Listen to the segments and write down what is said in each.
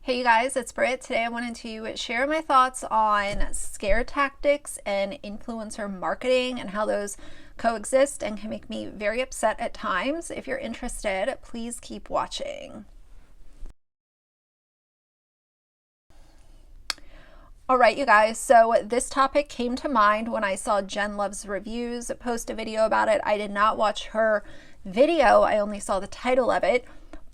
Hey you guys, it's Britt. Today I wanted to share my thoughts on scare tactics and influencer marketing and how those coexist and can make me very upset at times. If you're interested, please keep watching. All right, you guys, so this topic came to mind when I saw Jen Loves Reviews post a video about it. I did not watch her video, I only saw the title of it.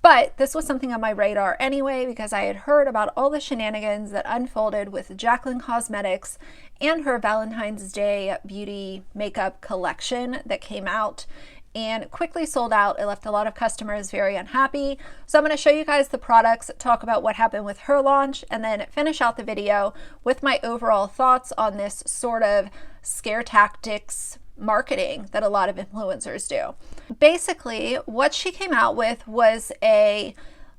But this was something on my radar anyway because I had heard about all the shenanigans that unfolded with Jaclyn Cosmetics and her Valentine's Day beauty makeup collection that came out and quickly sold out. It left a lot of customers very unhappy. So I'm going to show you guys the products, talk about what happened with her launch, and then finish out the video with my overall thoughts on this sort of scare tactics marketing that a lot of influencers do. Basically, what she came out with was a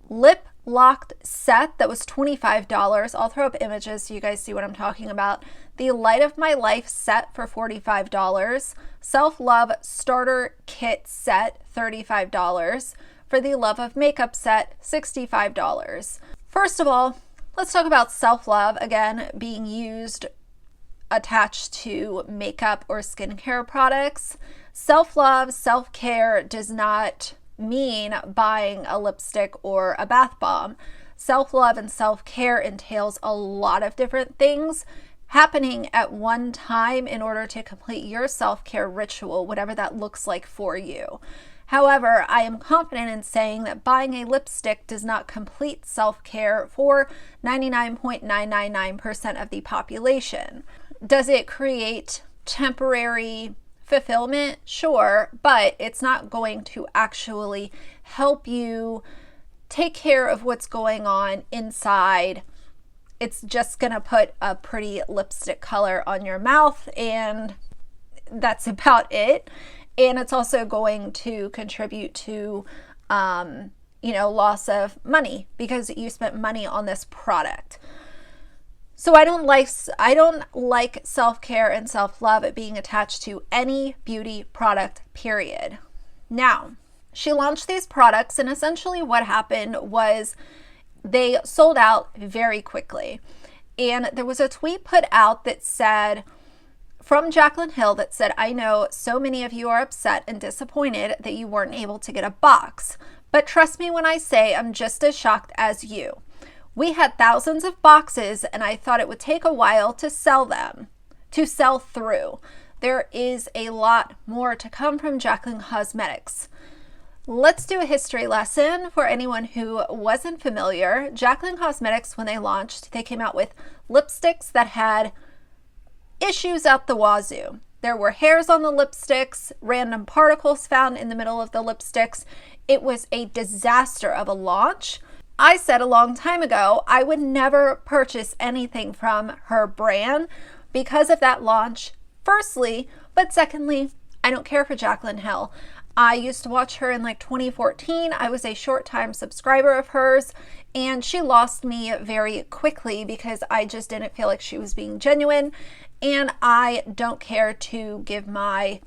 lip locked set that was $25. I'll throw up images so you guys see what I'm talking about. The Light of My Life set for $45. Self-Love Starter Kit set, $35. For the Love of Makeup set, $65. First of all, let's talk about Self-Love, again, being used attached to makeup or skincare products. Self-love, self-care does not mean buying a lipstick or a bath bomb. Self-love and self-care entails a lot of different things happening at one time in order to complete your self-care ritual, whatever that looks like for you. However, I am confident in saying that buying a lipstick does not complete self-care for 99.999% of the population. Does it create temporary fulfillment? Sure, but it's not going to actually help you take care of what's going on inside. It's just going to put a pretty lipstick color on your mouth, and that's about it. And it's also going to contribute to, loss of money because you spent money on this product. So I don't like self-care and self-love being attached to any beauty product, period. Now, she launched these products, and essentially what happened was they sold out very quickly. And there was a tweet put out that said, from Jaclyn Hill, that said, I know so many of you are upset and disappointed that you weren't able to get a box, but trust me when I say I'm just as shocked as you. We had thousands of boxes and I thought it would take a while to sell through. There is a lot more to come from Jaclyn Cosmetics. Let's do a history lesson for anyone who wasn't familiar. Jaclyn Cosmetics, when they launched, they came out with lipsticks that had issues out the wazoo. There were hairs on the lipsticks, random particles found in the middle of the lipsticks. It was a disaster of a launch. I said a long time ago, I would never purchase anything from her brand because of that launch, firstly, but secondly, I don't care for Jaclyn Hill. I used to watch her in like 2014. I was a short-time subscriber of hers, and she lost me very quickly because I just didn't feel like she was being genuine, and I don't care to give my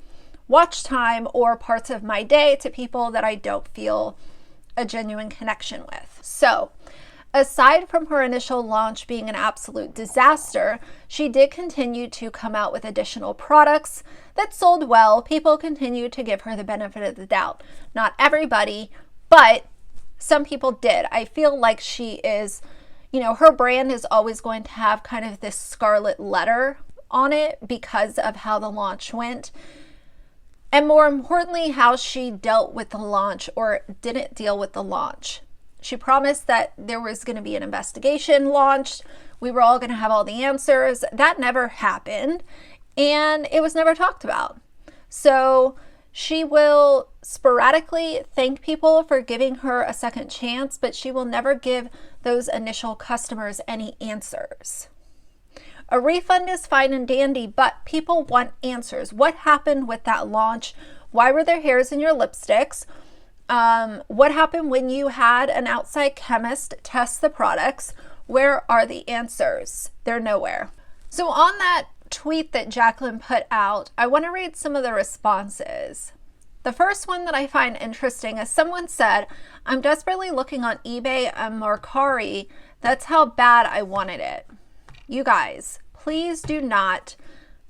watch time or parts of my day to people that I don't feel a genuine connection with. So aside from her initial launch being an absolute disaster, she did continue to come out with additional products that sold well. People continued to give her the benefit of the doubt. Not everybody, but some people did. I feel like she is, her brand is always going to have kind of this scarlet letter on it because of how the launch went. And more importantly, how she dealt with the launch or didn't deal with the launch. She promised that there was going to be an investigation launched. We were all going to have all the answers. That never happened, and it was never talked about. So she will sporadically thank people for giving her a second chance, but she will never give those initial customers any answers. A refund is fine and dandy, but people want answers. What happened with that launch? Why were there hairs in your lipsticks? What happened when you had an outside chemist test the products? Where are the answers? They're nowhere. So on that tweet that Jaclyn put out, I want to read some of the responses. The first one that I find interesting is someone said, I'm desperately looking on eBay and Mercari. That's how bad I wanted it. You guys, please do not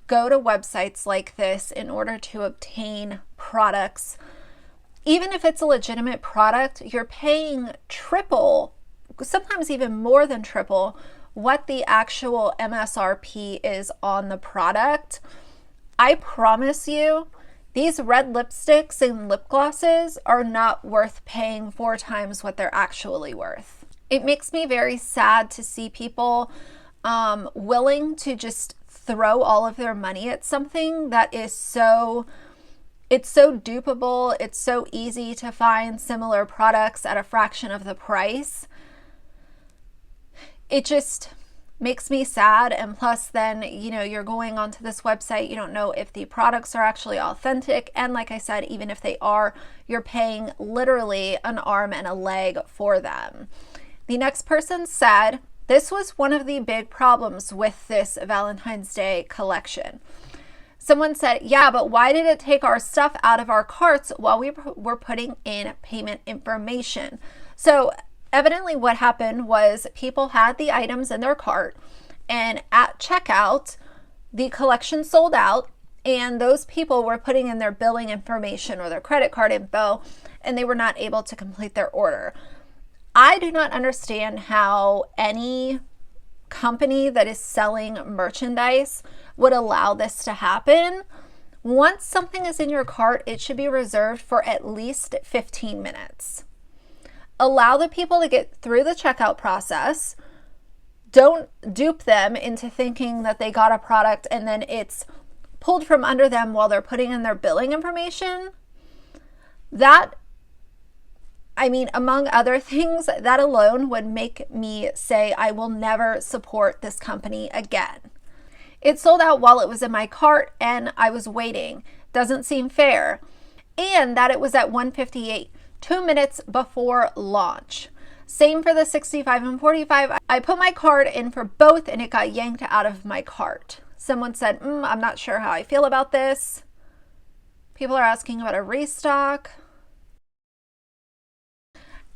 go to websites like this in order to obtain products. Even if it's a legitimate product, you're paying triple, sometimes even more than triple, what the actual MSRP is on the product. I promise you, these red lipsticks and lip glosses are not worth paying 4 times what they're actually worth. It makes me very sad to see people willing to just throw all of their money at something that is it's so dupable. It's so easy to find similar products at a fraction of the price. It just makes me sad. And plus then, you know, you're going onto this website, you don't know if the products are actually authentic. And like I said, even if they are, you're paying literally an arm and a leg for them. The next person said, this was one of the big problems with this Valentine's Day collection. Someone said, yeah, but why did it take our stuff out of our carts while we were putting in payment information? So evidently what happened was people had the items in their cart, and at checkout, the collection sold out, and those people were putting in their billing information or their credit card info, and they were not able to complete their order. I do not understand how any company that is selling merchandise would allow this to happen. Once something is in your cart, it should be reserved for at least 15 minutes. Allow the people to get through the checkout process. Don't dupe them into thinking that they got a product and then it's pulled from under them while they're putting in their billing information. That, I mean, among other things, that alone would make me say I will never support this company again. It sold out while it was in my cart and I was waiting. Doesn't seem fair. And that it was at 1:58, 2 minutes before launch. Same for the 65 and 45. I put my card in for both and it got yanked out of my cart. Someone said, I'm not sure how I feel about this. People are asking about a restock.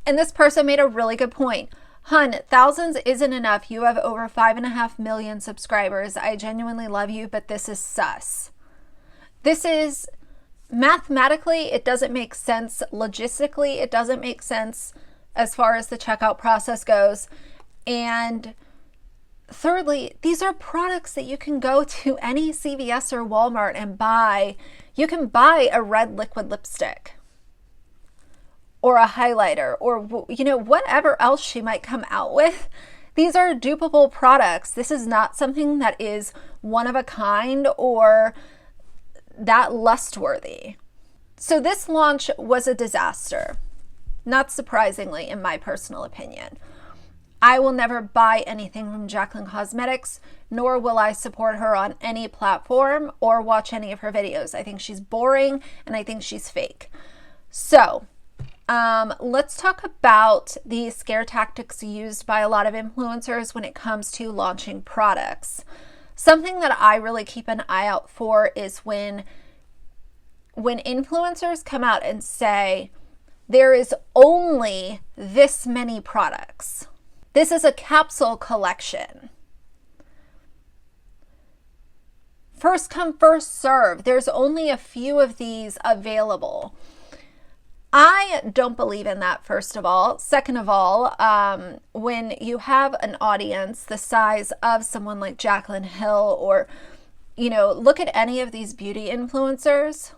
And this person made a really good point. Hun, thousands isn't enough. You have over 5.5 million subscribers. I genuinely love you, but this is sus. This is, mathematically, it doesn't make sense. Logistically, it doesn't make sense as far as the checkout process goes. And thirdly, these are products that you can go to any CVS or Walmart and buy. You can buy a red liquid lipstick, or a highlighter, or, you know, whatever else she might come out with. These are dupable products. This is not something that is one of a kind or that lust-worthy. So this launch was a disaster, not surprisingly, in my personal opinion. I will never buy anything from Jaclyn Cosmetics, nor will I support her on any platform or watch any of her videos. I think she's boring and I think she's fake. So, let's talk about the scare tactics used by a lot of influencers when it comes to launching products. Something that I really keep an eye out for is when influencers come out and say, there is only this many products. This is a capsule collection. First come, first serve. There's only a few of these available. I don't believe in that, first of all. Second of all, when you have an audience the size of someone like Jaclyn Hill, or, you know, look at any of these beauty influencers.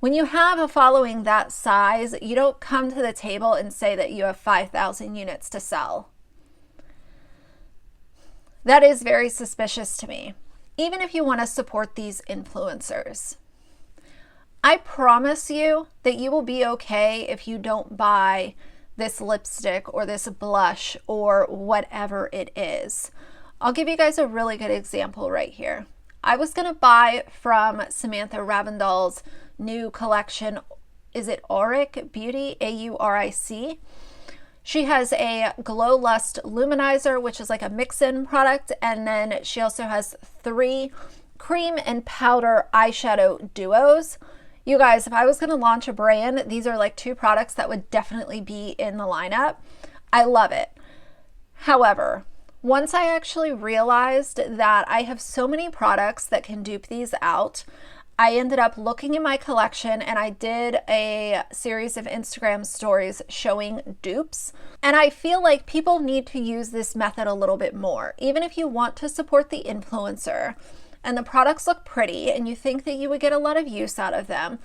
When you have a following that size, you don't come to the table and say that you have 5,000 units to sell. That is very suspicious to me, even if you want to support these influencers. I promise you that you will be okay if you don't buy this lipstick or this blush or whatever it is. I'll give you guys a really good example right here. I was going to buy from Samantha Ravndal's new collection. Is it Auric Beauty? A-U-R-I-C. She has a Glow Lust Luminizer, which is like a mix-in product. And then she also has 3 cream and powder eyeshadow duos. You guys, if I was going to launch a brand, these are like 2 products that would definitely be in the lineup. I love it. However, once I actually realized that I have so many products that can dupe these out, I ended up looking in my collection and I did a series of Instagram stories showing dupes. And I feel like people need to use this method a little bit more. Even if you want to support the influencer and the products look pretty and you think that you would get a lot of use out of them,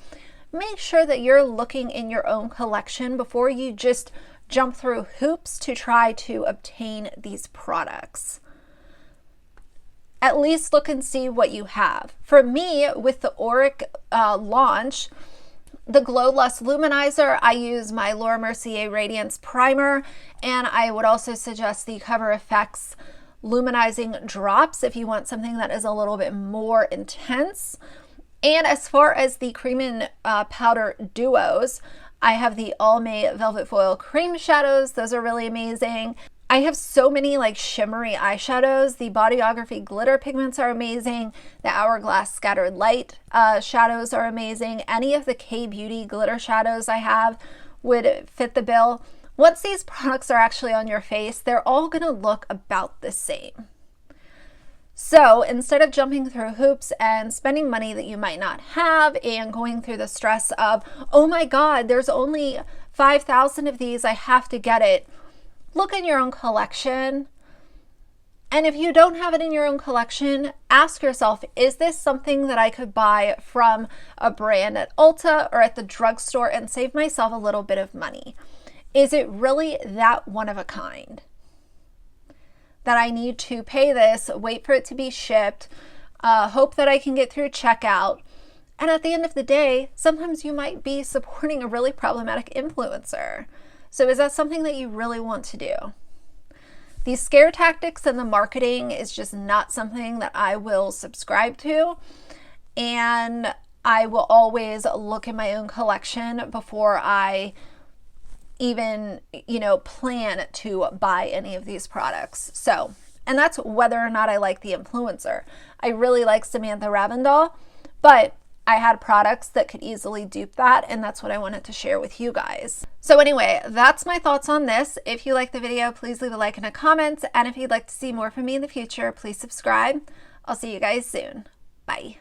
make sure that you're looking in your own collection before you just jump through hoops to try to obtain these products. At least look and see what you have. For me, with the Auric launch, the Glow Lust Luminizer, I use my Laura Mercier Radiance Primer, and I would also suggest the Cover FX Luminizing Drops if you want something that is a little bit more intense. And as far as the cream and powder duos, I have the Almay Velvet Foil Cream Shadows. Those are really amazing. I have so many like shimmery eyeshadows. The Bodyography Glitter Pigments are amazing. The Hourglass Scattered Light shadows are amazing. Any of the K-Beauty glitter shadows I have would fit the bill. Once these products are actually on your face, they're all gonna look about the same. So instead of jumping through hoops and spending money that you might not have and going through the stress of, oh my God, there's only 5,000 of these, I have to get it. Look in your own collection. And if you don't have it in your own collection, ask yourself, is this something that I could buy from a brand at Ulta or at the drugstore and save myself a little bit of money? Is it really that one of a kind that I need to pay this, wait for it to be shipped, hope that I can get through checkout? And at the end of the day, sometimes you might be supporting a really problematic influencer. So is that something that you really want to do? These scare tactics and the marketing is just not something that I will subscribe to. And I will always look in my own collection before I even, plan to buy any of these products. So, and that's whether or not I like the influencer. I really like Samantha Ravndahl, but I had products that could easily dupe that, and that's what I wanted to share with you guys. So anyway, that's my thoughts on this. If you like the video, please leave a like and a comment. And if you'd like to see more from me in the future, please subscribe. I'll see you guys soon. Bye.